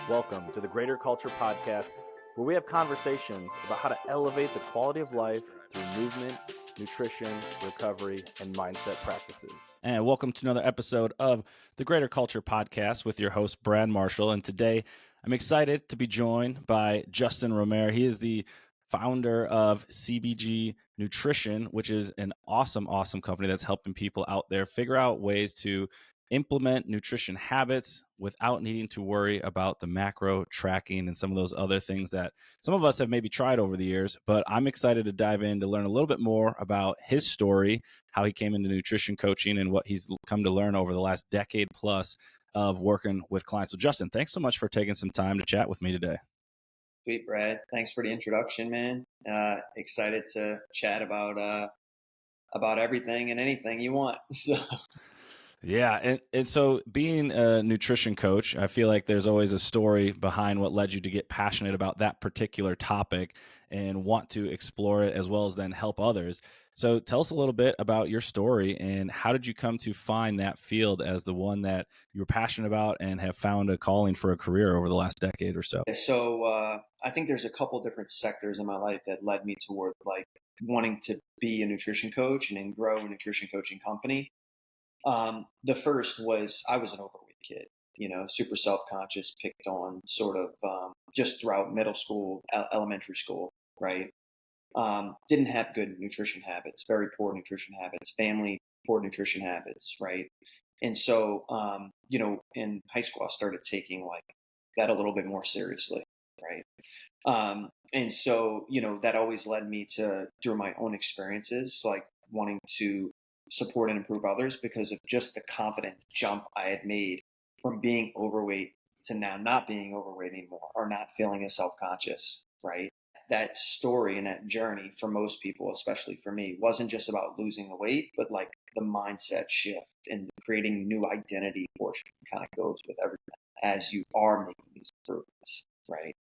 Welcome to the Greater Culture Podcast, where we have conversations about how to elevate the quality of life through movement, nutrition, recovery, and mindset practices. And welcome to another episode of the Greater Culture Podcast with your host, Brad Marshall. And today I'm excited to be joined by Justin Romaire. He is the founder of CBG Nutrition, which is an awesome company that's helping people out there figure out ways to implement nutrition habits without needing to worry about the macro tracking and some of those other things that some of us have maybe tried over the years. But I'm excited to dive in to learn a little bit more about his story, how he came into nutrition coaching, and what he's come to learn over the last decade plus of working with clients. So Justin, thanks so much for taking some time to chat with me today. Sweet, Brad. Thanks for the introduction, man. Excited to chat about everything and anything you want. So. Yeah. And so being a nutrition coach, I feel like there's always a story behind what led you to get passionate about that particular topic and want to explore it as well as then help others. So tell us a little bit about your story and how did you come to find that field as the one that you were passionate about and have found a calling for a career over the last decade or so? So I think there's a couple different sectors in my life that led me toward like wanting to be a nutrition coach and then grow a nutrition coaching company. The first was I was an overweight kid, super self-conscious, picked on sort of just throughout middle school, elementary school, right? Didn't have good nutrition habits, very poor nutrition habits, family, poor nutrition habits, right? And so, in high school, I started taking like that a little bit more seriously, right? And so, that always led me to, through my own experiences, like wanting to support and improve others because of just the confident jump I had made from being overweight to now not being overweight anymore or not feeling as self-conscious, right? That story and that journey for most people, especially for me, wasn't just about losing the weight, but like the mindset shift and creating new identity portion kind of goes with everything as you are making these improvements, right?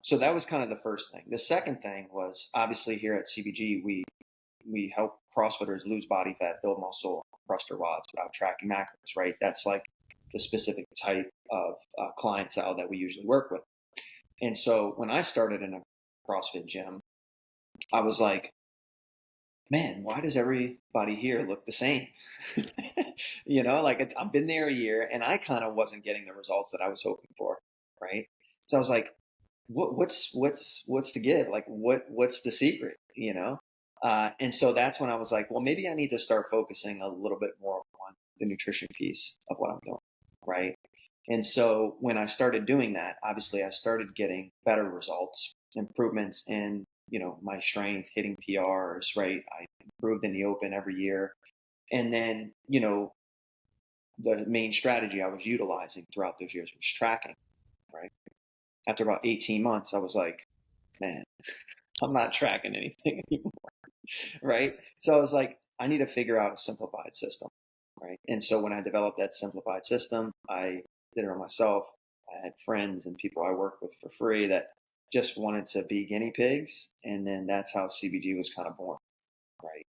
So that was kind of the first thing. The second thing was obviously here at CBG, we help CrossFitters lose body fat, build muscle, crush their wads without tracking macros, right? That's like the specific type of clientele that we usually work with. And so when I started in a CrossFit gym, I was like, man, why does everybody here look the same? I've been there a year and I kind of wasn't getting the results that I was hoping for, right? So I was like, what's the give? Like, what's the secret, And so that's when I was like, well, maybe I need to start focusing a little bit more on the nutrition piece of what I'm doing, right? And so when I started doing that, obviously I started getting better results, improvements in, my strength, hitting PRs, right? I improved in the open every year. And then, the main strategy I was utilizing throughout those years was tracking, right? After about 18 months, I was like, man, I'm not tracking anything anymore, right? So I was like, I need to figure out a simplified system, right? And so when I developed that simplified system, I did it on myself. I had friends and people I worked with for free that just wanted to be guinea pigs. And then that's how CBG was kind of born, right?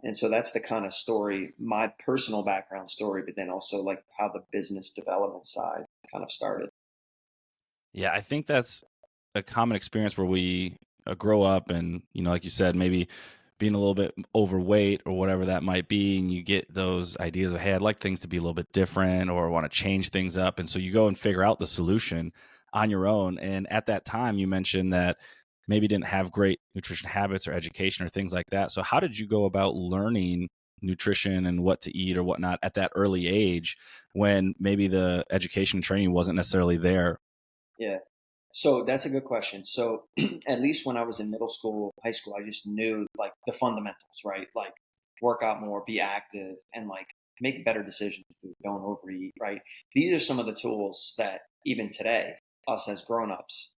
And so that's the kind of story, my personal background story, but then also like how the business development side kind of started. Yeah, I think that's a common experience where we grow up and, like you said, maybe being a little bit overweight or whatever that might be, and you get those ideas of, hey, I'd like things to be a little bit different or want to change things up. And so you go and figure out the solution on your own. And at that time, you mentioned that maybe didn't have great nutrition habits or education or things like that. So how did you go about learning nutrition and what to eat or whatnot at that early age when maybe the education and training wasn't necessarily there? Yeah. So that's a good question. So at least when I was in middle school, high school, I just knew like the fundamentals, right? Like work out more, be active, and like make better decisions with food, don't overeat, right? These are some of the tools that even today, us as grown-ups,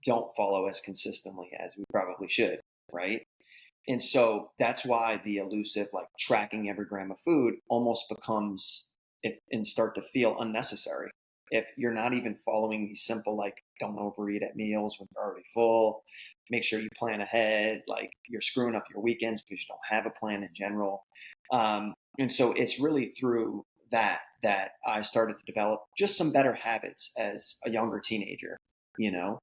don't follow as consistently as we probably should, right? And so that's why the elusive, like tracking every gram of food almost becomes it and start to feel unnecessary. If you're not even following these simple, like don't overeat at meals when you're already full, make sure you plan ahead, like you're screwing up your weekends because you don't have a plan in general. And so it's really through that I started to develop just some better habits as a younger teenager, you know.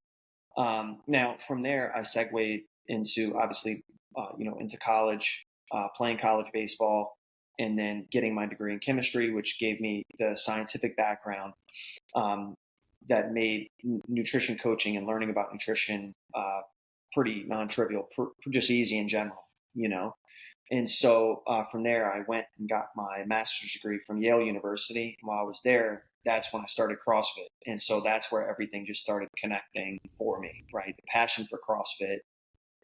Now from there, I segued into obviously, into college, playing college baseball, and then getting my degree in chemistry, which gave me the scientific background um, that made nutrition coaching and learning about nutrition pretty non-trivial, just easy in general, you know. And so from there, I went and got my master's degree from Yale University. And while I was there, that's when I started CrossFit. And so that's where everything just started connecting for me, right? The passion for CrossFit,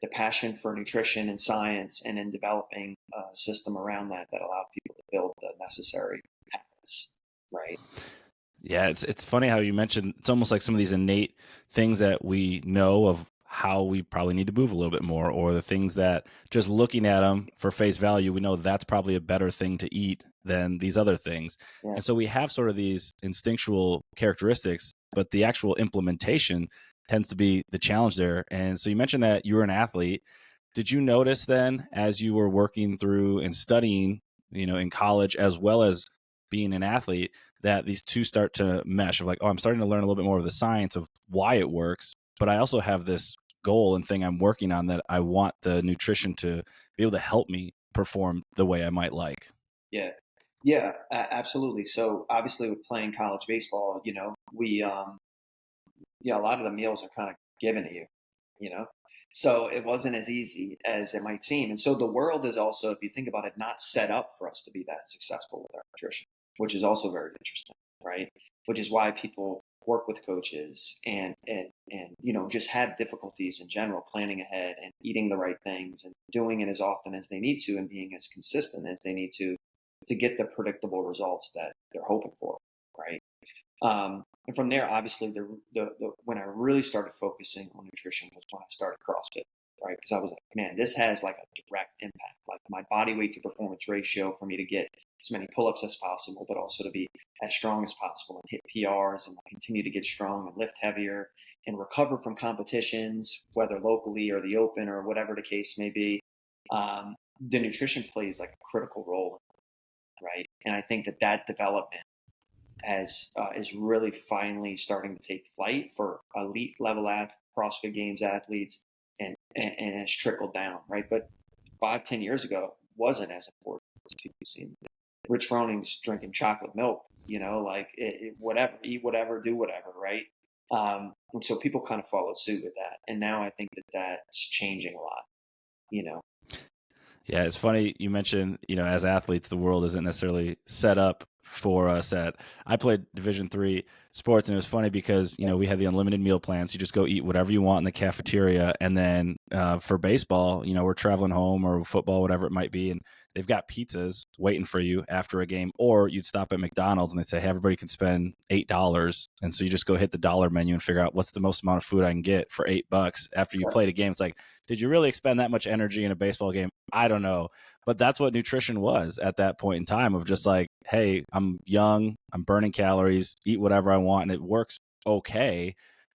the passion for nutrition and science, and then developing a system around that that allowed people to build the necessary habits, right? Yeah, it's funny how you mentioned it's almost like some of these innate things that we know of how we probably need to move a little bit more, or the things that just looking at them for face value, we know that's probably a better thing to eat than these other things. Yeah. And so we have sort of these instinctual characteristics, but the actual implementation tends to be the challenge there. And so you mentioned that you were an athlete. Did you notice then as you were working through and studying, in college as well as being an athlete, that these two start to mesh of like, oh, I'm starting to learn a little bit more of the science of why it works, but I also have this goal and thing I'm working on that I want the nutrition to be able to help me perform the way I might like. Yeah. Yeah, absolutely. So obviously with playing college baseball, we, a lot of the meals are kind of given to you, you know? So it wasn't as easy as it might seem. And so the world is also, if you think about it, not set up for us to be that successful with our nutrition, which is also very interesting, right? Which is why people work with coaches and just have difficulties in general planning ahead and eating the right things and doing it as often as they need to and being as consistent as they need to get the predictable results that they're hoping for, right? And from there, obviously, when I really started focusing on nutrition was when I started CrossFit, right? Because I was like, man, this has like a direct impact, like my body weight to performance ratio for me to get as many pull-ups as possible, but also to be as strong as possible and hit PRs and continue to get strong and lift heavier and recover from competitions, whether locally or the open or whatever the case may be. The nutrition plays like a critical role, right? And I think that development is really finally starting to take flight for elite level CrossFit Games athletes, and it's trickled down, right? But 5-10 years ago, it wasn't as important as people seem. Rich Fronings's drinking chocolate milk, like whatever, eat whatever, do whatever, right? And so people kind of followed suit with that, and now I think that's changing a lot, you know. Yeah, it's funny you mentioned, as athletes, the world isn't necessarily set up for us. I played Division III sports, and it was funny because we had the unlimited meal plans. You just go eat whatever you want in the cafeteria, and then for baseball, we're traveling home or football, whatever it might be, and they've got pizzas waiting for you after a game. Or you'd stop at McDonald's and they say, hey, everybody can spend $8, and so you just go hit the dollar menu and figure out what's the most amount of food I can get for $8 after you played a game. It's like, did you really expend that much energy in a baseball game? I don't know. But that's what nutrition was at that point in time, of just like, hey, I'm young, I'm burning calories, eat whatever I want, and it works okay.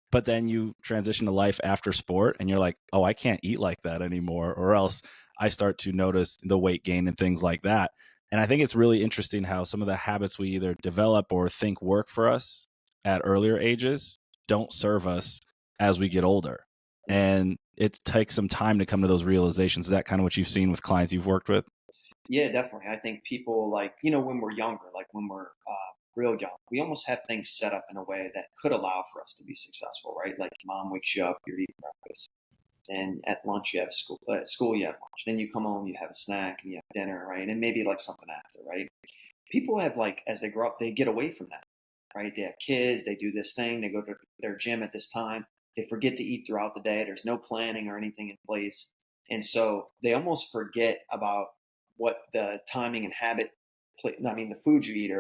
But then you transition to life after sport and you're like, oh, I can't eat like that anymore, or else I start to notice the weight gain and things like that. And I think it's really interesting how some of the habits we either develop or think work for us at earlier ages don't serve us as we get older. And it takes some time to come to those realizations. Is that kind of what you've seen with clients you've worked with? Yeah, definitely. I think people when we're younger, like when we're real young, we almost have things set up in a way that could allow for us to be successful, right? Like mom wakes you up, you're eating breakfast, and at lunch you have school. At school you have lunch. Then you come home, you have a snack, and you have dinner, right? And maybe like something after, right? People have like as they grow up, they get away from that, right? They have kids, they do this thing, they go to their gym at this time, they forget to eat throughout the day. There's no planning or anything in place, and so they almost forget about what the timing and habit. I mean, the food you eat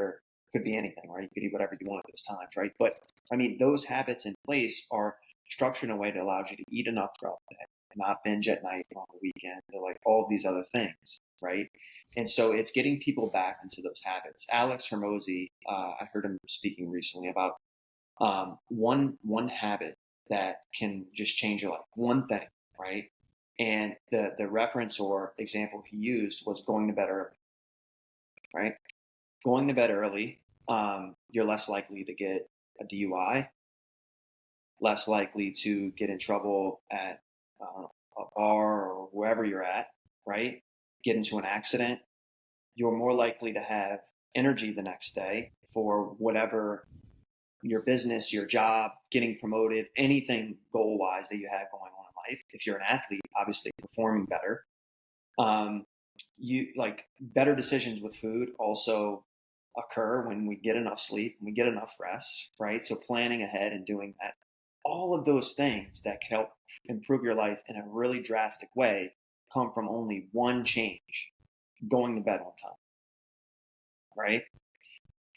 could be anything, right? You could eat whatever you want at those times, right? But I mean, those habits in place are structured in a way that allows you to eat enough throughout the day, not binge at night or on the weekend, or like all of these other things, right? And so it's getting people back into those habits. Alex Hermosi, I heard him speaking recently about one habit that can just change your life, one thing, right? And the reference or example he used was going to bed early, right? going to bed early, you're less likely to get a DUI, less likely to get in trouble at a bar or wherever you're at, right? Get into an accident. You're more likely to have energy the next day for whatever your business, your job, getting promoted, anything goal wise that you have going on in life. If you're an athlete, obviously performing better. You like better decisions with food also occur when we get enough sleep, when we get enough rest, right? So planning ahead and doing that, all of those things that can help improve your life in a really drastic way come from only one change: going to bed on time, right?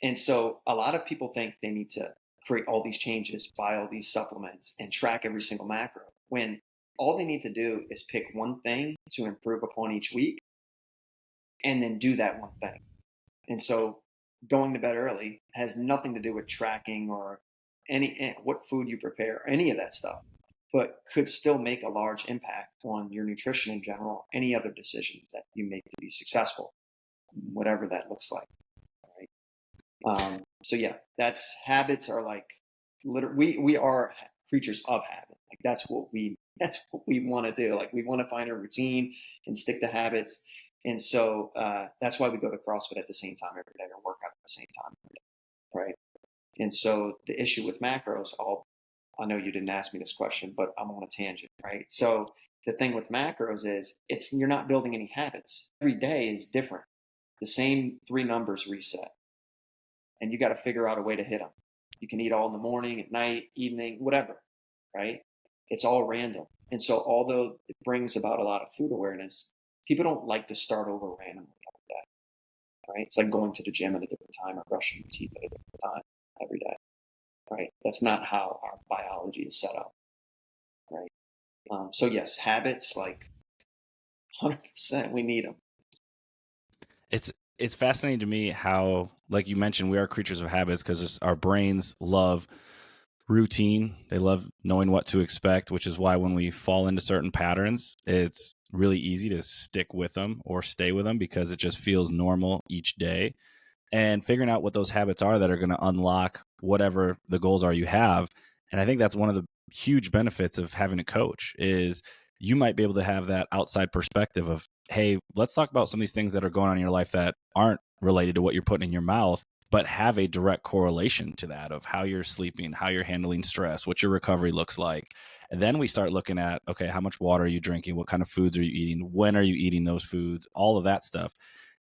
And so a lot of people think they need to create all these changes, buy all these supplements, and track every single macro, when all they need to do is pick one thing to improve upon each week and then do that one thing. And so going to bed early has nothing to do with tracking or what food you prepare, or any of that stuff, but could still make a large impact on your nutrition in general, any other decisions that you make to be successful, whatever that looks like. Right. So yeah, that's habits are like we are creatures of habit. Like that's what we want to do. Like we want to find a routine and stick to habits. And so that's why we go to CrossFit at the same time every day, or work out at the same time every day, right? And so the issue with macros, I know you didn't ask me this question, but I'm on a tangent, right? So the thing with macros is you're not building any habits. Every day is different. The same three numbers reset, and you got to figure out a way to hit them. You can eat all in the morning, at night, evening, whatever, right? It's all random. And so although it brings about a lot of food awareness, people don't like to start over randomly every day, right? It's like going to the gym at a different time or brushing your teeth at a different time every day, right? That's not how our biology is set up, right? So yes, habits, like 100%, we need them. It's fascinating to me how, like you mentioned, we are creatures of habits because our brains love routine. They love knowing what to expect, which is why when we fall into certain patterns, it's really easy to stick with them or stay with them because it just feels normal each day. And figuring out what those habits are that are going to unlock whatever the goals are you have. And I think that's one of the huge benefits of having a coach is you might be able to have that outside perspective of, hey, let's talk about some of these things that are going on in your life that aren't related to what you're putting in your mouth, but have a direct correlation to that of how you're sleeping, how you're handling stress, what your recovery looks like. And then we start looking at, okay, how much water are you drinking? What kind of foods are you eating? When are you eating those foods? All of that stuff.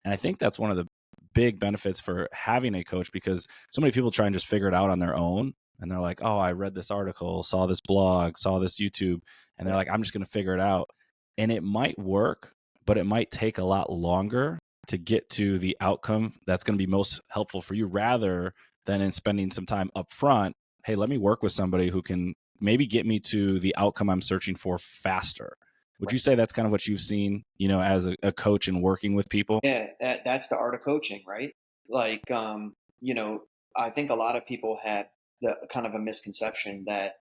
And I think that's one of the big benefits for having a coach, because so many people try and just figure it out on their own. And they're like, oh, I read this article, saw this blog, saw this YouTube. And they're like, I'm just going to figure it out. And it might work, but it might take a lot longer to get to the outcome that's going to be most helpful for you, rather than in spending some time up front. Hey, let me work with somebody who can maybe get me to the outcome I'm searching for faster. Would you say that's kind of what you've seen, as a coach and working with people? Yeah, that's the art of coaching, right? Like, I think a lot of people have the kind of a misconception that,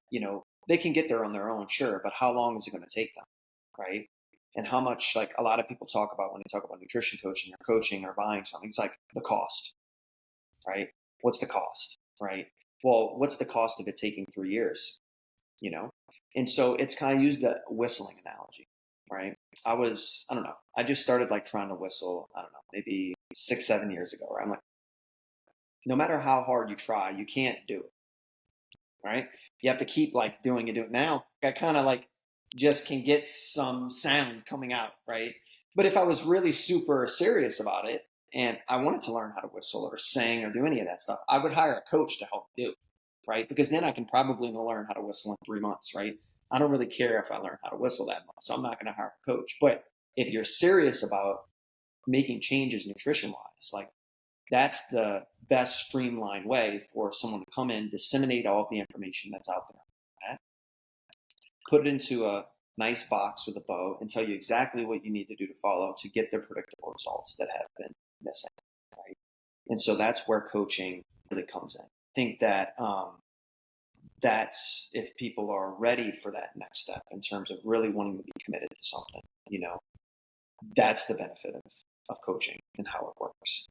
they can get there on their own, sure, but how long is it going to take them, right? And how much, like a lot of people talk about when they talk about nutrition coaching or buying something, it's like the cost, right? What's the cost, right? Well, what's the cost of it taking 3 years, you know? And so it's kind of used the whistling analogy, right? I don't know, I just started like trying to whistle, I don't know, maybe 6, 7 years ago, where I'm like, no matter how hard you try, you can't do it, right? You have to keep like doing it. Now I kind of like just can get some sound coming out, right? But if I was really super serious about it and I wanted to learn how to whistle or sing or do any of that stuff, I would hire a coach to help me do it, right? Because then I can probably learn how to whistle in 3 months, right? I don't really care if I learn how to whistle that much, so I'm not going to hire a coach. But if you're serious about making changes nutrition wise, like that's the best streamlined way for someone to come in, disseminate all of the information that's out there, put it into a nice box with a bow, and tell you exactly what you need to do to follow to get the predictable results that have been missing, right? And so that's where coaching really comes in. I think that that's if people are ready for that next step in terms of really wanting to be committed to something, that's the benefit of coaching and how it works.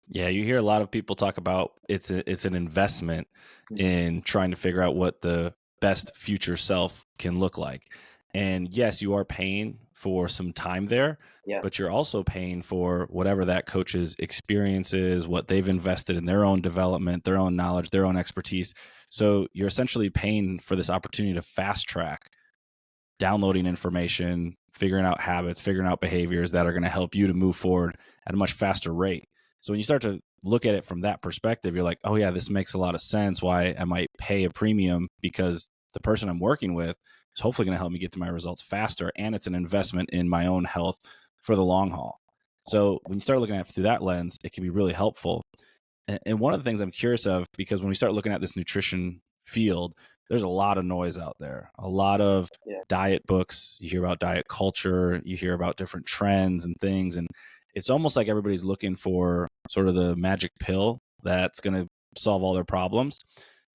Yeah, you hear a lot of people talk about it's an investment Mm. in trying to figure out what the best future self can look like. And yes, you are paying for some time there, Yeah. but you're also paying for whatever that coach's experience is, what they've invested in their own development, their own knowledge, their own expertise. So you're essentially paying for this opportunity to fast track downloading information, figuring out habits, figuring out behaviors that are going to help you to move forward at a much faster rate. So when you start to look at it from that perspective, you're like, oh yeah, this makes a lot of sense why I might pay a premium, because the person I'm working with is hopefully going to help me get to my results faster. And it's an investment in my own health for the long haul. So when you start looking at it through that lens, it can be really helpful. And one of the things I'm curious of, because when we start looking at this nutrition field, there's a lot of noise out there, a lot of Yeah. diet books. You hear about diet culture, you hear about different trends and things. And it's almost like everybody's looking for sort of the magic pill that's going to solve all their problems.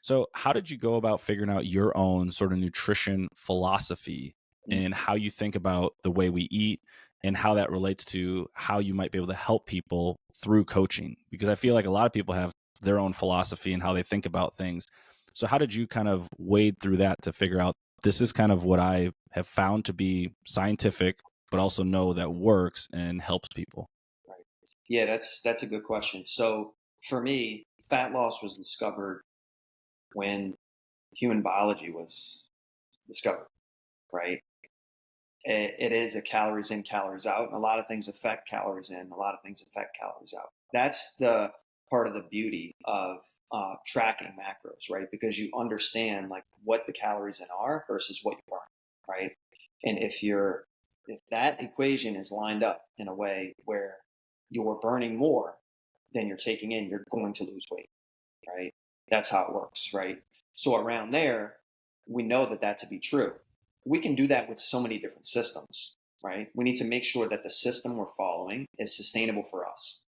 So, how did you go about figuring out your own sort of nutrition philosophy Mm. and how you think about the way we eat and how that relates to how you might be able to help people through coaching? Because I feel like a lot of people have their own philosophy and how they think about things. So, how did you kind of wade through that to figure out this is kind of what I have found to be scientific, but also know that works and helps people? Right. Yeah, that's a good question. So for me, fat loss was discovered when human biology was discovered, right? It is a calories in, calories out, and a lot of things affect calories in, a lot of things affect calories out. That's the part of the beauty of tracking macros, right? Because you understand like what the calories in are versus what you burn, right? And if that equation is lined up in a way where you're burning more than you're taking in, you're going to lose weight, right? That's how it works, right? So around there, we know that to be true. We can do that with so many different systems, right? We need to make sure that the system we're following is sustainable for us.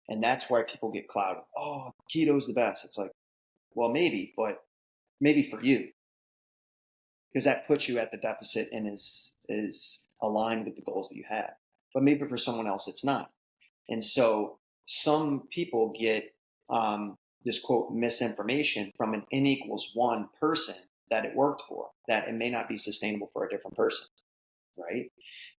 And that's why people get clouded. Oh, keto's the best. It's like, well, maybe, but maybe for you, because that puts you at the deficit and is aligned with the goals that you have. But maybe for someone else, it's not. And so some people get this quote misinformation from an n equals one person that it worked for, that it may not be sustainable for a different person, right?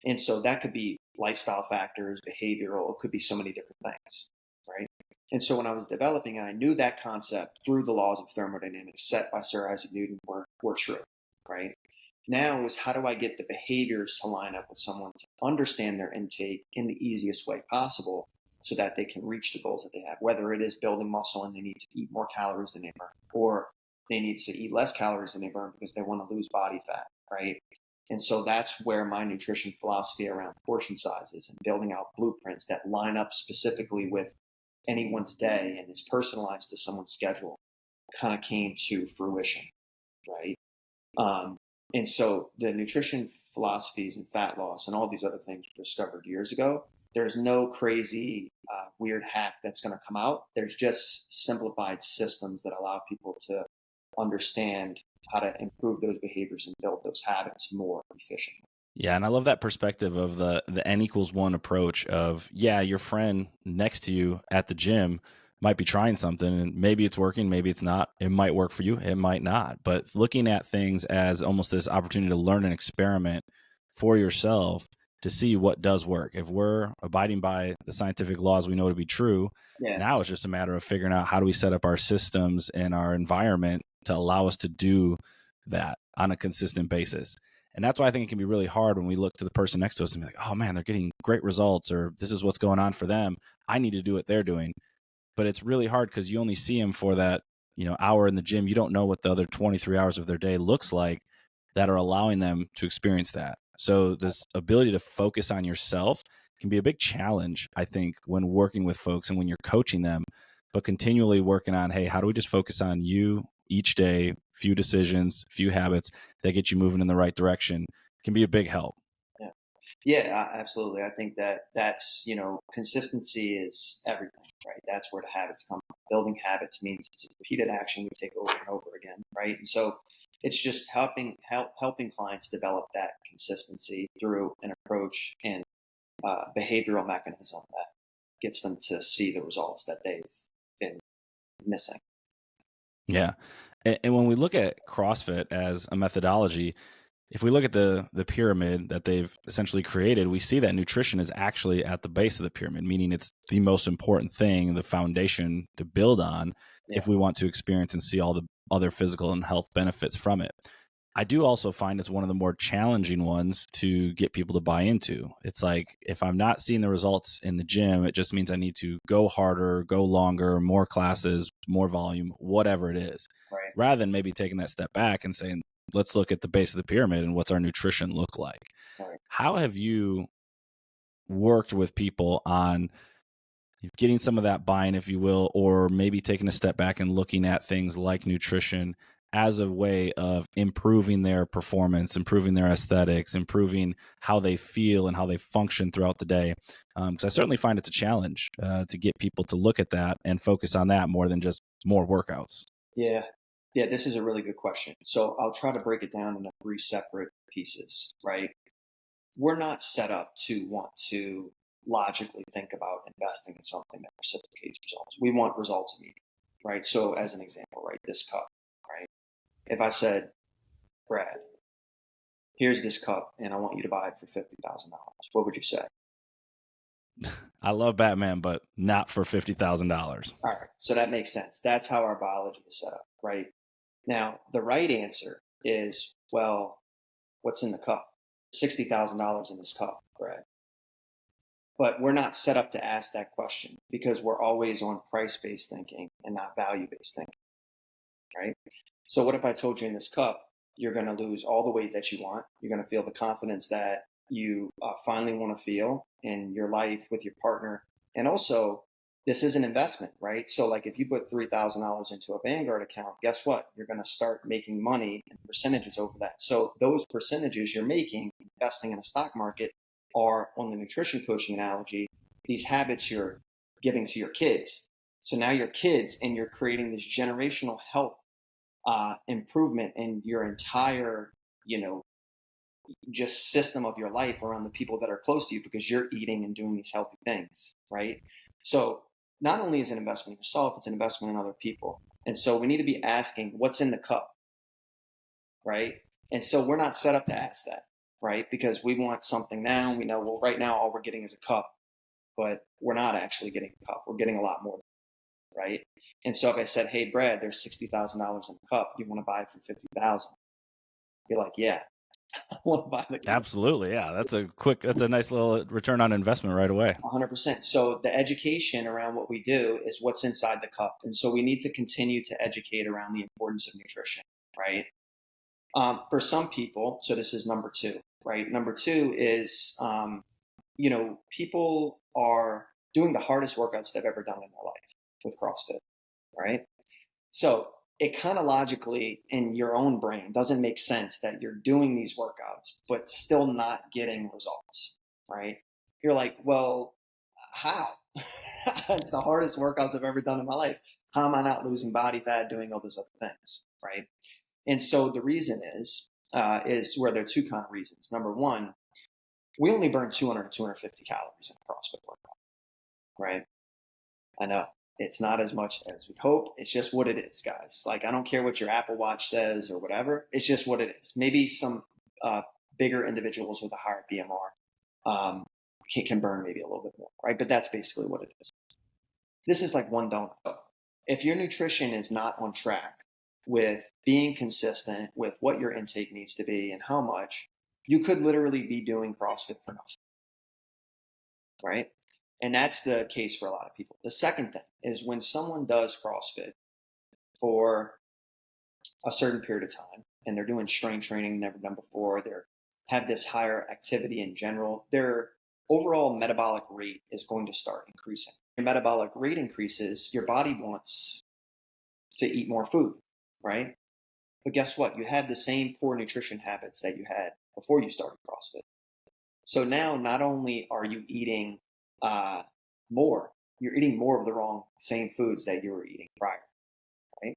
And so that could be lifestyle factors, behavioral, it could be so many different things, right? And so when I was developing, I knew that concept through the laws of thermodynamics set by Sir Isaac Newton were true, right? Now is how do I get the behaviors to line up with someone to understand their intake in the easiest way possible so that they can reach the goals that they have, whether it is building muscle and they need to eat more calories than they burn, or they need to eat less calories than they burn because they want to lose body fat, right? And so that's where my nutrition philosophy around portion sizes and building out blueprints that line up specifically with anyone's day and is personalized to someone's schedule kind of came to fruition, right? Um, and so the nutrition philosophies and fat loss and all these other things were discovered years ago. There's no crazy weird hack that's going to come out. There's just simplified systems that allow people to understand how to improve those behaviors and build those habits more efficiently. Yeah, and I love that perspective of the n equals one approach of, yeah, your friend next to you at the gym might be trying something and maybe it's working, maybe it's not. It might work for you, it might not. But looking at things as almost this opportunity to learn and experiment for yourself to see what does work. If we're abiding by the scientific laws we know to be true, Yeah. now it's just a matter of figuring out how do we set up our systems and our environment to allow us to do that on a consistent basis. And that's why I think it can be really hard when we look to the person next to us and be like, oh man, they're getting great results, or this is what's going on for them. I need to do what they're doing. But it's really hard because you only see them for that, hour in the gym. You don't know what the other 23 hours of their day looks like that are allowing them to experience that. So this ability to focus on yourself can be a big challenge, I think, when working with folks and when you're coaching them, but continually working on, hey, how do we just focus on you each day, few decisions, few habits that get you moving in the right direction can be a big help. Yeah. Yeah, absolutely. I think that's, consistency is everything, right? That's where the habits come from. Building habits means it's a repeated action we take over and over again, right? And so it's just helping clients develop that consistency through an approach and behavioral mechanism gets them to see the results that they've been missing. Yeah. And when we look at CrossFit as a methodology, if we look at the pyramid that they've essentially created, we see that nutrition is actually at the base of the pyramid, meaning it's the most important thing, the foundation to build on if we want to experience and see all the other physical and health benefits from it. I do also find it's one of the more challenging ones to get people to buy into. It's like, if I'm not seeing the results in the gym, it just means I need to go harder, go longer, more classes, more volume, whatever it is, Right. rather than maybe taking that step back and saying, let's look at the base of the pyramid and what's our nutrition look like. Right. How have you worked with people on getting some of that buy-in, if you will, or maybe taking a step back and looking at things like nutrition as a way of improving their performance, improving their aesthetics, improving how they feel and how they function throughout the day? Because I certainly find it's a challenge to get people to look at that and focus on that more than just more workouts. Yeah. Yeah, this is a really good question. So I'll try to break it down into 3 separate pieces, right? We're not set up to want to logically think about investing in something that reciprocates results. We want results immediately, right? So as an example, right, this cup, right? If I said, Brad, here's this cup and I want you to buy it for $50,000, what would you say? I love Batman, but not for $50,000. All right, so that makes sense. That's how our biology is set up, right? Now, the right answer is, well, what's in the cup? $60,000 in this cup, Brad. But we're not set up to ask that question because we're always on price-based thinking and not value-based thinking, right? So what if I told you in this cup, you're going to lose all the weight that you want. You're going to feel the confidence that you finally want to feel in your life with your partner. And also, this is an investment, right? So like if you put $3,000 into a Vanguard account, guess what? You're going to start making money and percentages over that. So those percentages you're making investing in a stock market are, on the nutrition coaching analogy, these habits you're giving to your kids. So now your kids, and you're creating this generational health improvement in your entire, just system of your life around the people that are close to you because you're eating and doing these healthy things, right? So not only is it an investment in yourself, it's an investment in other people. And so we need to be asking, what's in the cup, right? And so we're not set up to ask that, right? Because we want something now. We know, well, right now, all we're getting is a cup, but we're not actually getting a cup. We're getting a lot more, right? And so if I said, hey, Brad, there's $60,000 in the cup. You want to buy it for $50,000? You're like, yeah, I want to buy the cup. Absolutely. Yeah. That's a nice little return on investment right away. 100%. So the education around what we do is what's inside the cup. And so we need to continue to educate around the importance of nutrition, right? For some people, so this is number 2, right? Number 2 is, people are doing the hardest workouts they've ever done in their life with CrossFit, right? So it kind of logically in your own brain doesn't make sense that you're doing these workouts, but still not getting results, right? You're like, well, how? It's the hardest workouts I've ever done in my life. How am I not losing body fat doing all those other things, right? And so the reason is where there are 2 kind of reasons. Number 1, we only burn 200 to 250 calories in a CrossFit workout, right? I know. It's not as much as we hope. It's just what it is, guys. Like, I don't care what your Apple Watch says or whatever. It's just what it is. Maybe some bigger individuals with a higher BMR can burn maybe a little bit more, right? But that's basically what it is. This is like one donut. If your nutrition is not on track with being consistent with what your intake needs to be and how much, you could literally be doing CrossFit for nothing, right? And that's the case for a lot of people. The second thing is when someone does CrossFit for a certain period of time and they're doing strength training never done before, they have this higher activity in general, their overall metabolic rate is going to start increasing. Your metabolic rate increases, your body wants to eat more food, right? But guess what? You have the same poor nutrition habits that you had before you started CrossFit. So now not only are you eating more, you're eating more of the same foods that you were eating prior, right?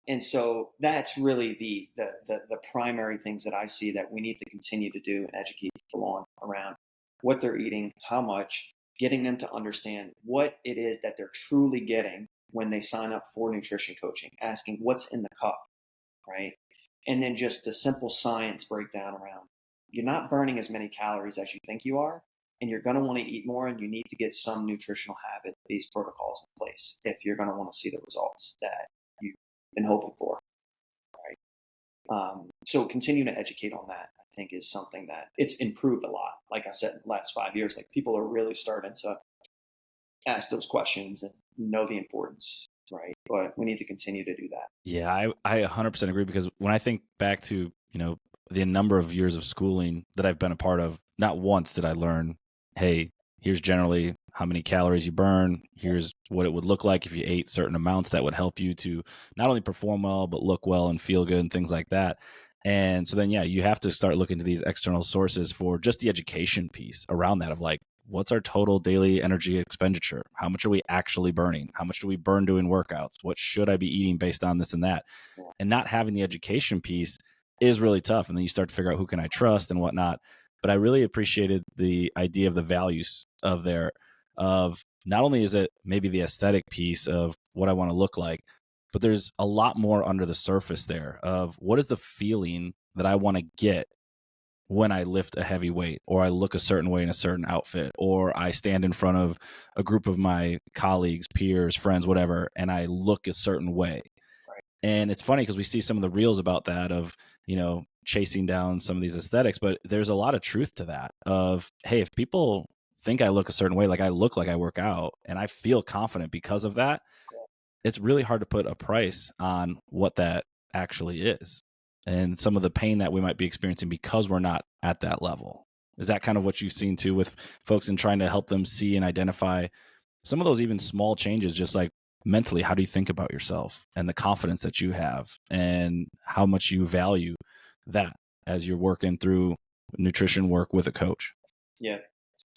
And so that's really the primary things that I see that we need to continue to do and educate people on around what they're eating, how much, getting them to understand what it is that they're truly getting when they sign up for nutrition coaching, asking what's in the cup, right? And then just the simple science breakdown around you're not burning as many calories as you think you are, and you're going to want to eat more, and you need to get some nutritional habit, these protocols in place if you're going to want to see the results that you've been hoping for, right? So continue to educate on that, I think, is something that it's improved a lot. Like I said, in the last 5 years, like people are really starting to ask those questions and know the importance, right? But we need to continue to do that. Yeah, I 100% agree, because when I think back to, the number of years of schooling that I've been a part of, not once did I learn, hey, here's generally how many calories you burn. Here's what it would look like if you ate certain amounts that would help you to not only perform well, but look well and feel good and things like that. And so then, yeah, you have to start looking to these external sources for just the education piece around that of like, what's our total daily energy expenditure? How much are we actually burning? How much do we burn doing workouts? What should I be eating based on this and that? And not having the education piece is really tough. And then you start to figure out who can I trust and whatnot. But I really appreciated the idea of the values of there, of not only is it maybe the aesthetic piece of what I want to look like, but there's a lot more under the surface there of what is the feeling that I want to get when I lift a heavy weight, or I look a certain way in a certain outfit, or I stand in front of a group of my colleagues, peers, friends, whatever, and I look a certain way. And it's funny because we see some of the reels about that of, chasing down some of these aesthetics, but there's a lot of truth to that of, hey, if people think I look a certain way, like I look like I work out and I feel confident because of that, it's really hard to put a price on what that actually is and some of the pain that we might be experiencing because we're not at that level. Is that kind of what you've seen too with folks in trying to help them see and identify some of those even small changes, just like mentally, how do you think about yourself and the confidence that you have and how much you value that as you're working through nutrition work with a coach? Yeah.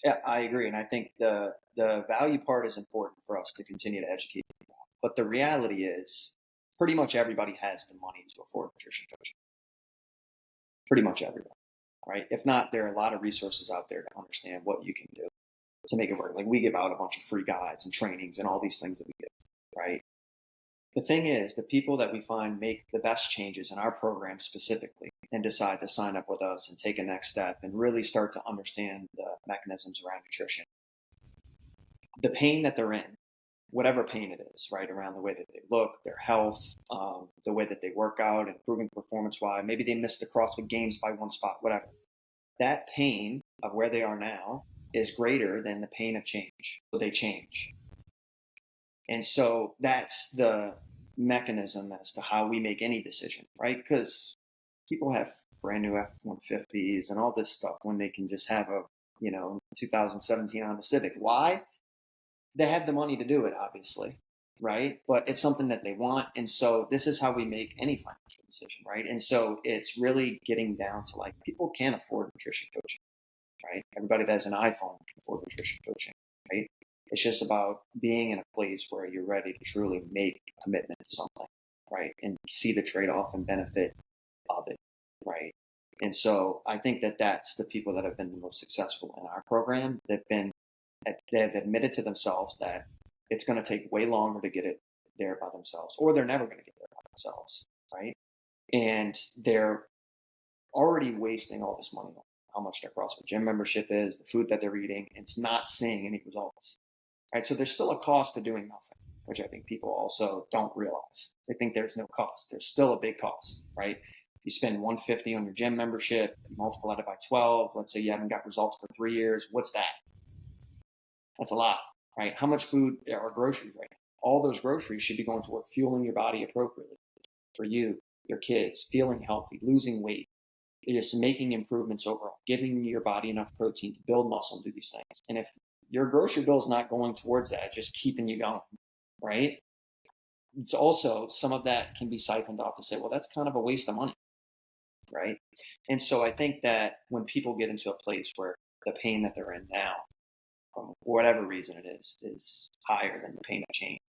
Yeah, I agree. And I think the value part is important for us to continue to educate people. But the reality is pretty much everybody has the money to afford nutrition coaching. Pretty much everybody, right? If not, there are a lot of resources out there to understand what you can do to make it work. Like we give out a bunch of free guides and trainings and all these things that we give, right? The thing is, the people that we find make the best changes in our program specifically and decide to sign up with us and take a next step and really start to understand the mechanisms around nutrition. The pain that they're in, whatever pain it is, right, around the way that they look, their health, the way that they work out, improving performance-wise, maybe they missed the CrossFit Games by one spot, whatever. That pain of where they are now is greater than the pain of change. So they change. And so that's the mechanism as to how we make any decision, right? Because people have brand new F-150s and all this stuff when they can just have a, 2017 Honda Civic. Why? They have the money to do it, obviously, right? But it's something that they want. And so this is how we make any financial decision, right? And so it's really getting down to like people can't afford nutrition coaching, right? Everybody that has an iPhone can afford nutrition coaching, right? It's just about being in a place where you're ready to truly make a commitment to something, right? And see the trade-off and benefit of it, right? And so I think that that's the people that have been the most successful in our program. They've admitted to themselves that it's going to take way longer to get it there by themselves, or they're never going to get there by themselves, right? And they're already wasting all this money on how much their CrossFit gym membership is, the food that they're eating, and it's not seeing any results, right? So there's still a cost to doing nothing, which I think people also don't realize. They think there's no cost. There's still a big cost, right? You spend $150 on your gym membership, multiply it by 12. Let's say you haven't got results for 3 years. What's that? That's a lot, right? How much food are groceries right now? All those groceries should be going toward fueling your body appropriately for you, your kids, feeling healthy, losing weight, just making improvements overall, giving your body enough protein to build muscle and do these things. And if your grocery bill is not going towards that, just keeping you going, right? It's also some of that can be siphoned off to say, well, that's kind of a waste of money, right? And so I think that when people get into a place where the pain that they're in now, for whatever reason it is higher than the pain of change.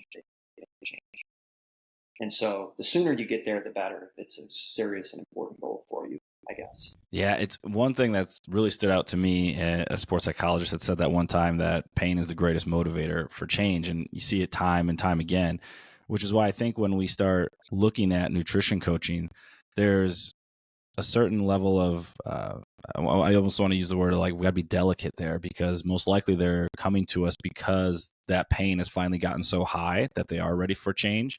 And so the sooner you get there, the better. It's a serious and important goal for you. I guess. Yeah, it's one thing that's really stood out to me. A sports psychologist had said that one time, that pain is the greatest motivator for change. And you see it time and time again, which is why I think when we start looking at nutrition coaching, there's a certain level of, I almost want to use the word like, we got to be delicate there, because most likely they're coming to us because that pain has finally gotten so high that they are ready for change.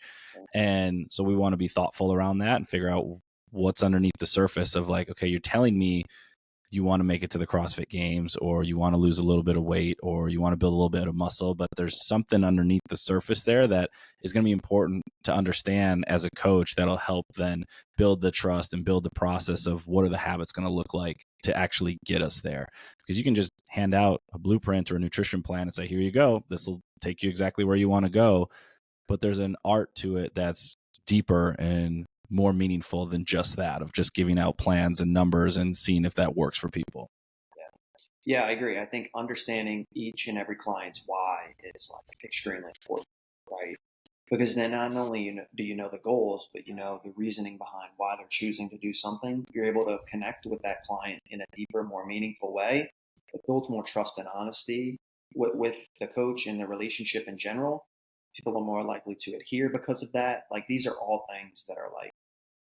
And so we want to be thoughtful around that and figure out what's underneath the surface of, like, okay, you're telling me you want to make it to the CrossFit Games, or you want to lose a little bit of weight, or you want to build a little bit of muscle, but there's something underneath the surface there that is going to be important to understand as a coach, that'll help then build the trust and build the process of what are the habits going to look like to actually get us there. Because you can just hand out a blueprint or a nutrition plan and say, here you go, this will take you exactly where you want to go. But there's an art to it that's deeper and more meaningful than just that, of just giving out plans and numbers and seeing if that works for people. Yeah, I agree. I think understanding each and every client's why is like extremely important, right? Because then not only do you know the goals, but you know the reasoning behind why they're choosing to do something. You're able to connect with that client in a deeper, more meaningful way. It builds more trust and honesty with the coach and the relationship in general. People are more likely to adhere because of that. Like, these are all things that are like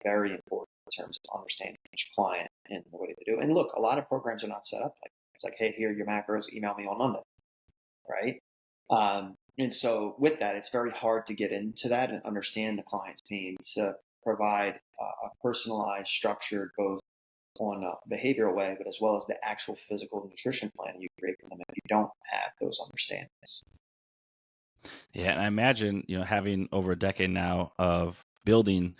very important in terms of understanding each client and the way to do. And look, a lot of programs are not set up like it's like, hey, here are your macros. Email me on Monday, right? And so with that, it's very hard to get into that and understand the client's pain to provide a personalized, structured, both on a behavioral way, but as well as the actual physical nutrition plan you create for them if you don't have those understandings. Yeah, and I imagine, having over a decade now of building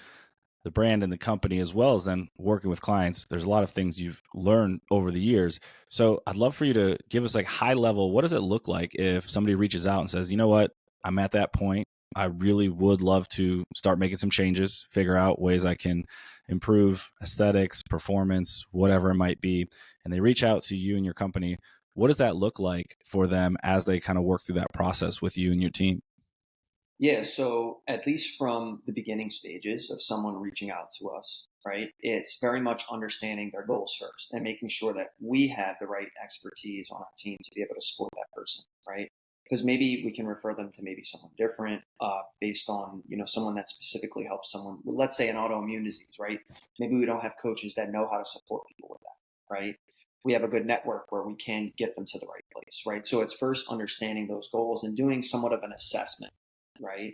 the brand and the company, as well as then working with clients, there's a lot of things you've learned over the years. So I'd love for you to give us, like, high level, what does it look like if somebody reaches out and says, you know what, I'm at that point, I really would love to start making some changes, figure out ways I can improve aesthetics, performance, whatever it might be, and they reach out to you and your company. What does that look like for them as they kind of work through that process with you and your team? Yeah, so at least from the beginning stages of someone reaching out to us, right, it's very much understanding their goals first and making sure that we have the right expertise on our team to be able to support that person, right? Because maybe we can refer them to maybe someone different based on, someone that specifically helps someone, let's say an autoimmune disease, right? Maybe we don't have coaches that know how to support people with that, right? We have a good network where we can get them to the right place, right? So it's first understanding those goals and doing somewhat of an assessment, right?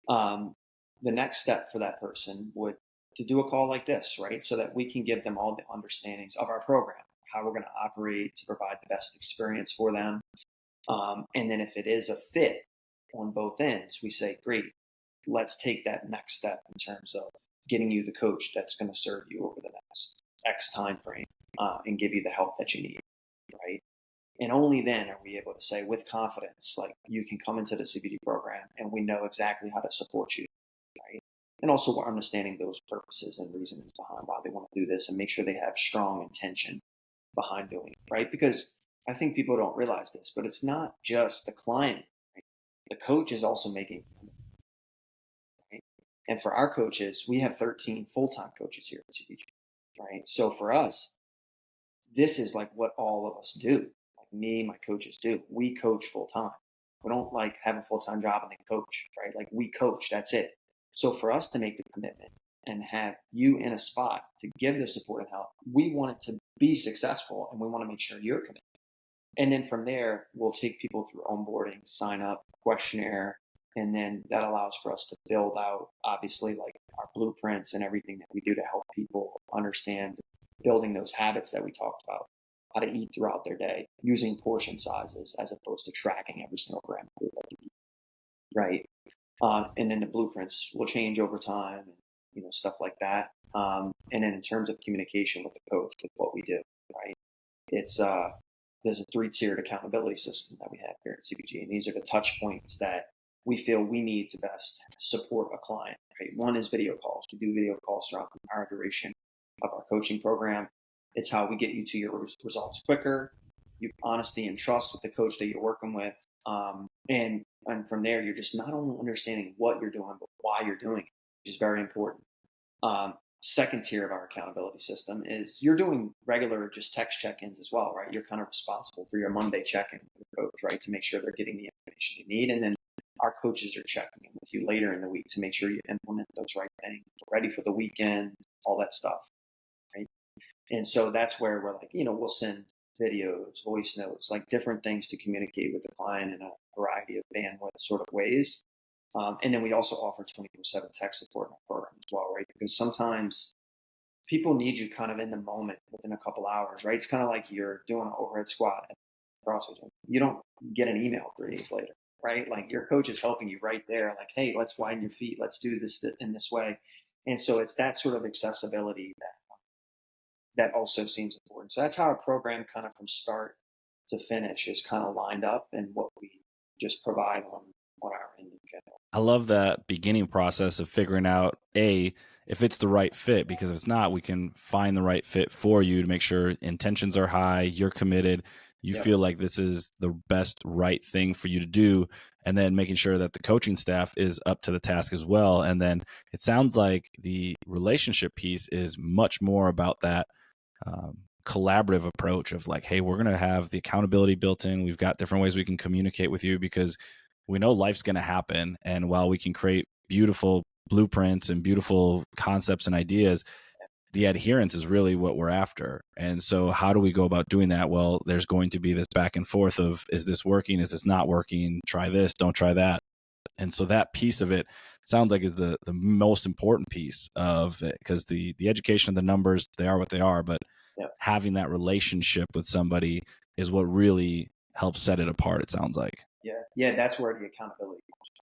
Um, the next step for that person would to do a call like this, right? So that we can give them all the understandings of our program, how we're going to operate to provide the best experience for them. And then if it is a fit on both ends, we say, great, let's take that next step in terms of getting you the coach that's going to serve you over the next X time frame and give you the help that you need, right? And only then are we able to say with confidence, like, you can come into the CBD program and we know exactly how to support you, right? And also we're understanding those purposes and reasons behind why they want to do this and make sure they have strong intention behind doing it, right? Because I think people don't realize this, but it's not just the client, right? The coach is also making, right? And for our coaches, we have 13 full-time coaches here at CBG, right? So for us, this is like what all of us do. Like me, my coaches do. We coach full time. We don't like have a full time job and then coach, right? Like, we coach, that's it. So for us to make the commitment and have you in a spot to give the support and help, we want it to be successful and we want to make sure you're committed. And then from there, we'll take people through onboarding, sign up, questionnaire, and then that allows for us to build out, obviously, like our blueprints and everything that we do to help people understand building those habits that we talked about, how to eat throughout their day, using portion sizes as opposed to tracking every single gram of food that you eat, right? And then the blueprints will change over time, and stuff like that. And then in terms of communication with the coach, with what we do, right? It's there's a 3-tiered accountability system that we have here at CBG, and these are the touch points that we feel we need to best support a client. Right? One is video calls. We do video calls throughout the entire duration of our coaching program. It's how we get you to your results quicker. You honesty and trust with the coach that you're working with, and from there, you're just not only understanding what you're doing, but why you're doing it, which is very important. second tier of our accountability system is you're doing regular just text check-ins as well, right? You're kind of responsible for your Monday check-in with the coach, right? To make sure they're getting the information you need. And then our coaches are checking in with you later in the week to make sure you implement those right things, ready for the weekend, all that stuff, right? And so that's where we're like, we'll send videos, voice notes, like different things to communicate with the client in a variety of bandwidth sort of ways. And then we also offer 24/7 tech support in our program as well, right? Because sometimes people need you kind of in the moment within a couple hours, right? It's kind of like you're doing an overhead squat at CrossFit Gym. You don't get an email 3 days later, right? Like your coach is helping you right there. Like, hey, let's widen your feet. Let's do this in this way. And so it's that sort of accessibility that also seems important. So that's how our program kind of from start to finish is kind of lined up and what we just provide on our end in general. I love that beginning process of figuring out if it's the right fit, because if it's not, we can find the right fit for you to make sure intentions are high, you're committed, you Yep. feel like this is the best right thing for you to do, and then making sure that the coaching staff is up to the task as well. And then it sounds like the relationship piece is much more about that collaborative approach of like, hey, we're going to have the accountability built in. We've got different ways we can communicate with you because we know life's going to happen. And while we can create beautiful blueprints and beautiful concepts and ideas, the adherence is really what we're after. And so how do we go about doing that? Well, there's going to be this back and forth of, is this working? Is this not working? Try this, don't try that. And so that piece of it sounds like is the most important piece of it, because the education of the numbers, they are what they are, but having that relationship with somebody is what really helps set it apart, it sounds like. Yeah, that's where the accountability comes from.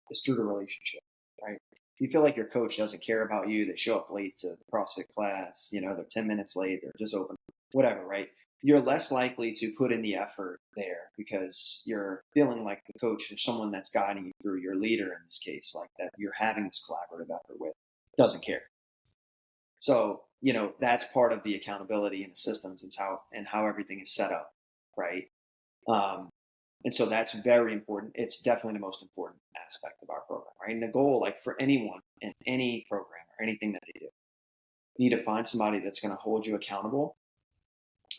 It's through the relationship, right? If you feel like your coach doesn't care about you, they show up late to the CrossFit class, they're 10 minutes late, they're just open, whatever, right? You're less likely to put in the effort there because you're feeling like the coach or someone that's guiding you through, your leader in this case, like that you're having this collaborative effort with, doesn't care. So, that's part of the accountability in the systems and how everything is set up, right? And so that's very important. It's definitely the most important aspect of our program, right? And the goal, like for anyone in any program or anything that they do, you need to find somebody that's going to hold you accountable,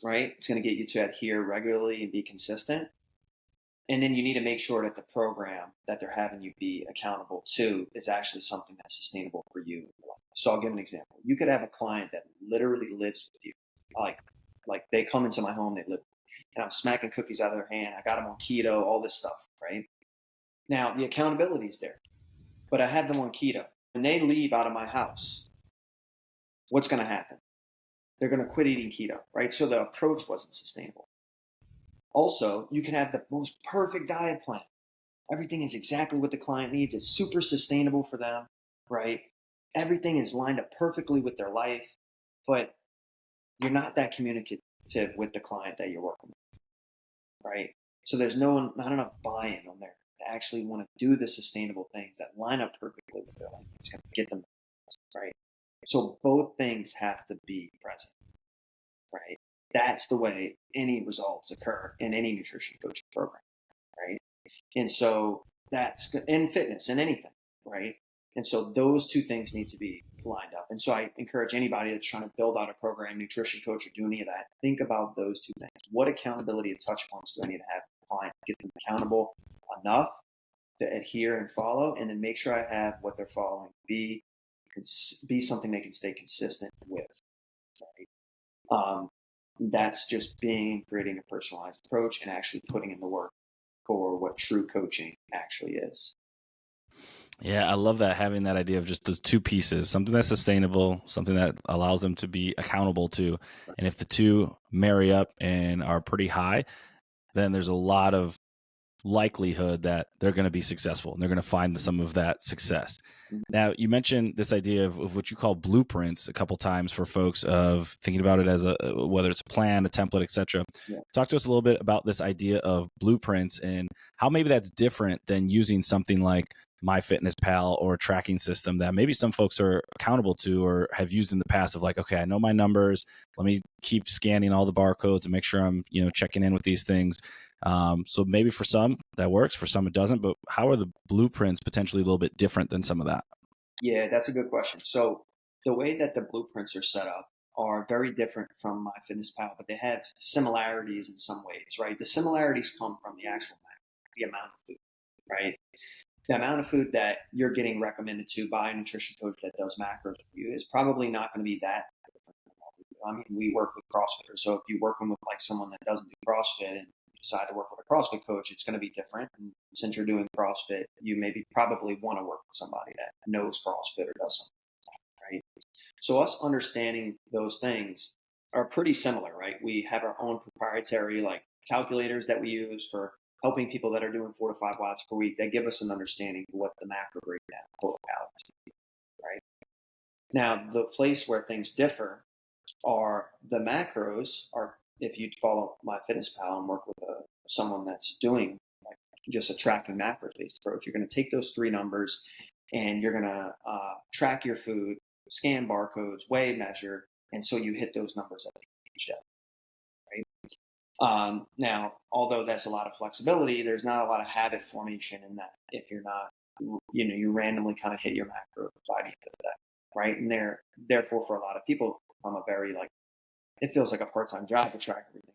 right? It's going to get you to adhere regularly and be consistent. And then you need to make sure that the program that they're having you be accountable to is actually something that's sustainable for you. So I'll give an example. You could have a client that literally lives with you. Like they come into my home, they live, and I'm smacking cookies out of their hand. I got them on keto, all this stuff, right? Now the accountability is there, but I have them on keto. When they leave out of my house, what's going to happen? They're going to quit eating keto, right? So the approach wasn't sustainable. Also, you can have the most perfect diet plan. Everything is exactly what the client needs. It's super sustainable for them, right? Everything is lined up perfectly with their life, but you're not that communicative with the client that you're working with, right? So there's not enough buy-in on there to actually want to do the sustainable things that line up perfectly with their life. It's going to get them, right? So both things have to be present, right? That's the way any results occur in any nutrition coaching program, right? And so that's in fitness and anything, right? And so those two things need to be lined up. And so I encourage anybody that's trying to build out a program, nutrition coach, or do any of that, think about those two things. What accountability and touch points do I need to have with the client to get them accountable enough to adhere and follow, and then make sure I have what they're following be something they can stay consistent with, right? That's just creating a personalized approach and actually putting in the work for what true coaching actually is. Yeah, I love that, having that idea of just those two pieces, something that's sustainable, something that allows them to be accountable to. And if the two marry up and are pretty high, then there's a lot of likelihood that they're going to be successful and they're going to find some of that success. Now, you mentioned this idea of what you call blueprints a couple times for folks, of thinking about it as whether it's a plan, a template, etc. Yeah. Talk to us a little bit about this idea of blueprints and how maybe that's different than using something like MyFitnessPal or a tracking system that maybe some folks are accountable to or have used in the past, of like, okay, I know my numbers. Let me keep scanning all the barcodes and make sure I'm, checking in with these things. So maybe for some that works, for some it doesn't, but how are the blueprints potentially a little bit different than some of that? Yeah, that's a good question. So the way that the blueprints are set up are very different from MyFitnessPal, but they have similarities in some ways, right? The similarities come from the actual the amount of food, right? The amount of food that you're getting recommended to by a nutrition coach that does macros with you is probably not going to be that different from what we do. I mean, we work with CrossFitters, so if you're working with like someone that doesn't do CrossFit and you decide to work with a CrossFit coach, it's going to be different. And since you're doing CrossFit, you maybe probably want to work with somebody that knows CrossFit or does something like that, right? So us understanding those things are pretty similar, right? We have our own proprietary like calculators that we use for helping people that are doing 4 to 5 watts per week. That give us an understanding of what the macro breakdown total calories, right? Now, the place where things differ are the macros are, if you follow MyFitnessPal and work with someone that's doing like just a tracking macros based approach, you're going to take those 3 numbers and you're going to track your food, scan barcodes, weigh, measure, and so you hit those numbers at each step, right? Now, although that's a lot of flexibility, there's not a lot of habit formation in that. If you're not, you randomly kind of hit your macro by the end of that, right? And therefore, for a lot of people, I'm a very like, it feels like a part-time job to track everything,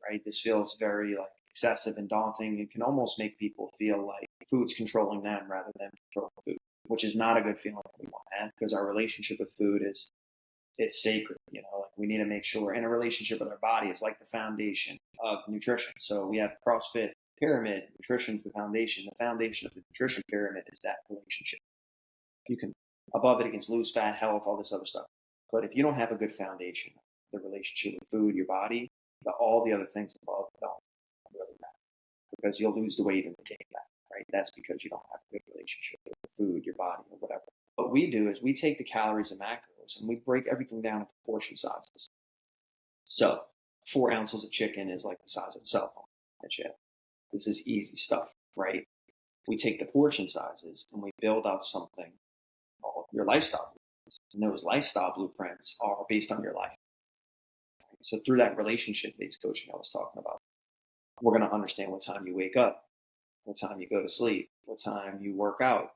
right? This feels very like excessive and daunting. It can almost make people feel like food's controlling them rather than controlling food, which is not a good feeling that we want to have, because our relationship with food it's sacred. Like we need to make sure, and a relationship with our body is like the foundation of nutrition. So we have CrossFit pyramid. Nutrition's the foundation. The foundation of the nutrition pyramid is that relationship. You can, above it can lose fat, health, all this other stuff. But if you don't have a good foundation, the relationship with food, your body, all the other things above don't really matter, because you'll lose the weight and the gain back, right? That's because you don't have a good relationship with the food, your body, or whatever. What we do is we take the calories and macros and we break everything down into portion sizes. So 4 ounces of chicken is like the size of a cell phone that you have. This is easy stuff, right? We take the portion sizes and we build out something called your lifestyle blueprints. And those lifestyle blueprints are based on your life. So through that relationship-based coaching I was talking about, we're going to understand what time you wake up, what time you go to sleep, what time you work out,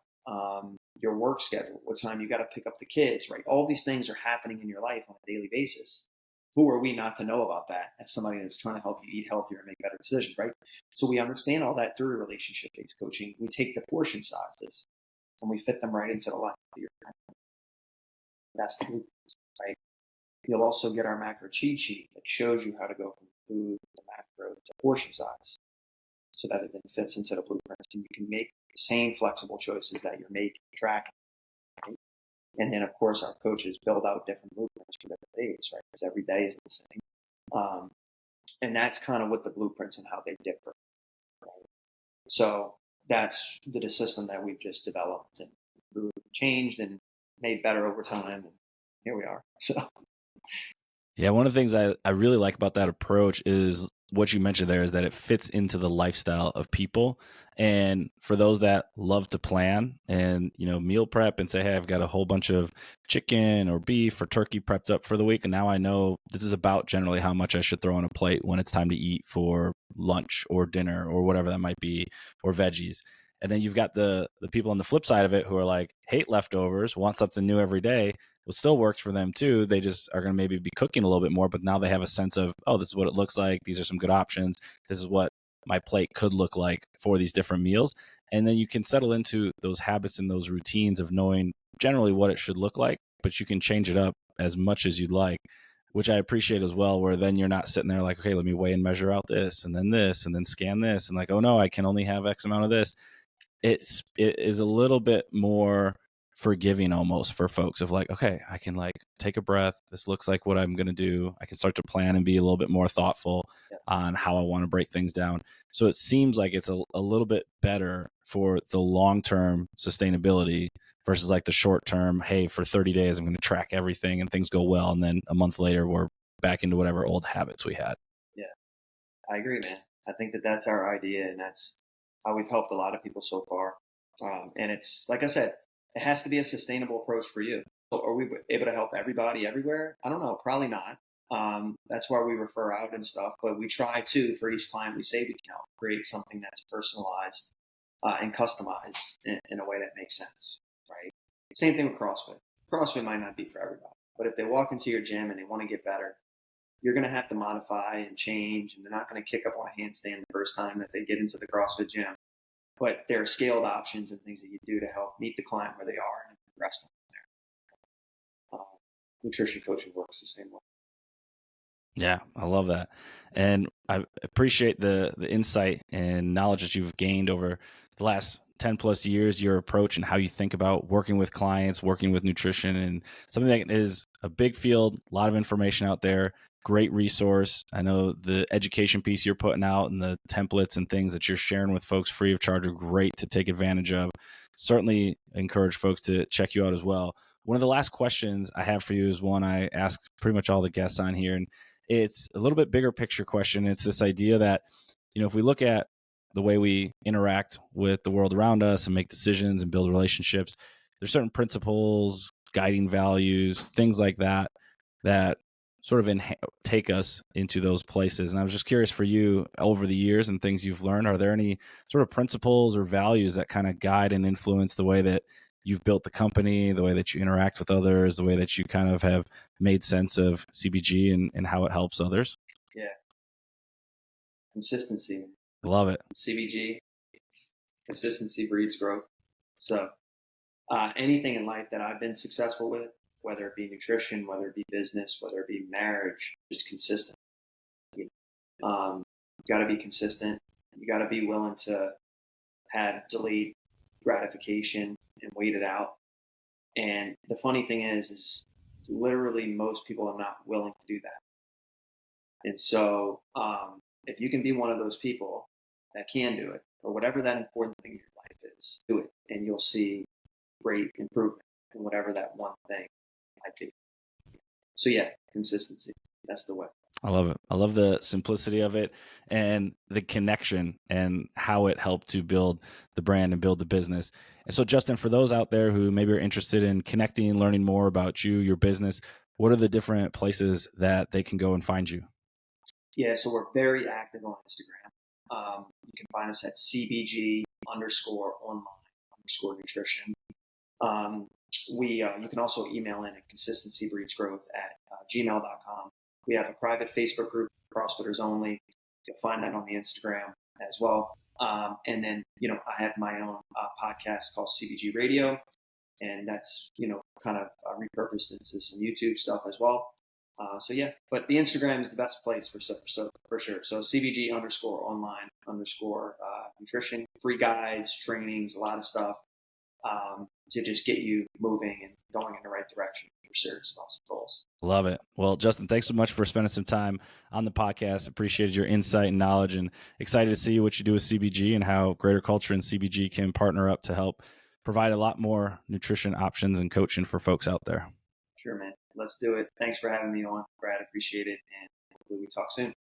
your work schedule, what time you got to pick up the kids, right? All these things are happening in your life on a daily basis. Who are we not to know about that as somebody that's trying to help you eat healthier and make better decisions, right? So we understand all that through relationship-based coaching. We take the portion sizes and we fit them right into the life of your family. That's the blueprint, right? You'll also get our macro cheat sheet that shows you how to go from food to macro to portion size, so that it then fits into the blueprints and you can make the same flexible choices that you're making, tracking. Right? And then, of course, our coaches build out different blueprints for different days, right? Because every day is the same. And that's kind of what the blueprints and how they differ. Right? So that's the system that we've just developed and changed and made better over time. And here we are. So. Yeah, one of the things I really like about that approach is what you mentioned there, is that it fits into the lifestyle of people. And for those that love to plan and, meal prep and say, hey, I've got a whole bunch of chicken or beef or turkey prepped up for the week, and now I know this is about generally how much I should throw on a plate when it's time to eat for lunch or dinner or whatever that might be, or veggies. And then you've got the people on the flip side of it who are like, hate leftovers, want something new every day. It still works for them too. They just are going to maybe be cooking a little bit more, but now they have a sense of, oh, this is what it looks like. These are some good options. This is what my plate could look like for these different meals. And then you can settle into those habits and those routines of knowing generally what it should look like, but you can change it up as much as you'd like, which I appreciate as well, where then you're not sitting there like, okay, let me weigh and measure out this, and then scan this. And like, oh no, I can only have X amount of this. It is a little bit more forgiving almost for folks of like, okay, I can like take a breath. This looks like what I'm going to do. I can start to plan and be a little bit more thoughtful on how I want to break things down. So it seems like it's a little bit better for the long-term sustainability versus like the short-term, hey, for 30 days, I'm going to track everything and things go well. And then a month later, we're back into whatever old habits we had. Yeah, I agree, man. I think that's our idea, and that's how we've helped a lot of people so far. And it's, like I said, it has to be a sustainable approach for you. So are we able to help everybody everywhere? I don't know. Probably not. That's why we refer out and stuff. But we try to, for each client we say we can help, create something that's personalized and customized in a way that makes sense, right? Same thing with CrossFit. CrossFit might not be for everybody, but if they walk into your gym and they want to get better, you're going to have to modify and change, and they're not going to kick up on a handstand the first time that they get into the CrossFit gym. But there are scaled options and things that you do to help meet the client where they are and progress them there. Nutrition coaching works the same way. Yeah, I love that. And I appreciate the insight and knowledge that you've gained over the last 10 plus years, your approach and how you think about working with clients, working with nutrition, and something that is a big field, a lot of information out there, great resource. I know the education piece you're putting out and the templates and things that you're sharing with folks free of charge are great to take advantage of. Certainly encourage folks to check you out as well. One of the last questions I have for you is one I ask pretty much all the guests on here, and it's a little bit bigger picture question. It's this idea that, if we look at the way we interact with the world around us and make decisions and build relationships, there's certain principles, guiding values, things like that, that sort of take us into those places. And I was just curious for you, over the years and things you've learned, are there any sort of principles or values that kind of guide and influence the way that you've built the company, the way that you interact with others, the way that you kind of have made sense of CBG and how it helps others? Yeah. Consistency. Love it. CBG, consistency breeds growth. So anything in life that I've been successful with, whether it be nutrition, whether it be business, whether it be marriage, just consistent. You got to be consistent. You got to be willing to have delayed gratification and wait it out. And the funny thing is literally most people are not willing to do that. And so if you can be one of those people that can do it, or whatever that important thing in your life is, do it, and you'll see great improvement in whatever that one thing might be. So yeah, consistency. That's the way. I love it. I love the simplicity of it and the connection and how it helped to build the brand and build the business. And so, Justin, for those out there who maybe are interested in connecting, learning more about you, your business, what are the different places that they can go and find you? Yeah, so we're very active on Instagram. You can find us at CBG_online_nutrition. You can also email in at consistencybreedsgrowth@gmail.com. We have a private Facebook group, CrossFitters Only. You'll find that on the Instagram as well. And then, I have my own podcast called CBG Radio, and that's, kind of repurposed into some YouTube stuff as well. So yeah, but the Instagram is the best place for sure. So CBG_online_nutrition, free guides, trainings, a lot of stuff to just get you moving and going in the right direction if you're serious about some goals. Love it. Well, Justin, thanks so much for spending some time on the podcast. Appreciated your insight and knowledge, and excited to see what you do with CBG and how Greater Culture and CBG can partner up to help provide a lot more nutrition options and coaching for folks out there. Sure, man. Let's do it. Thanks for having me on, Brad. Appreciate it. And hopefully we talk soon.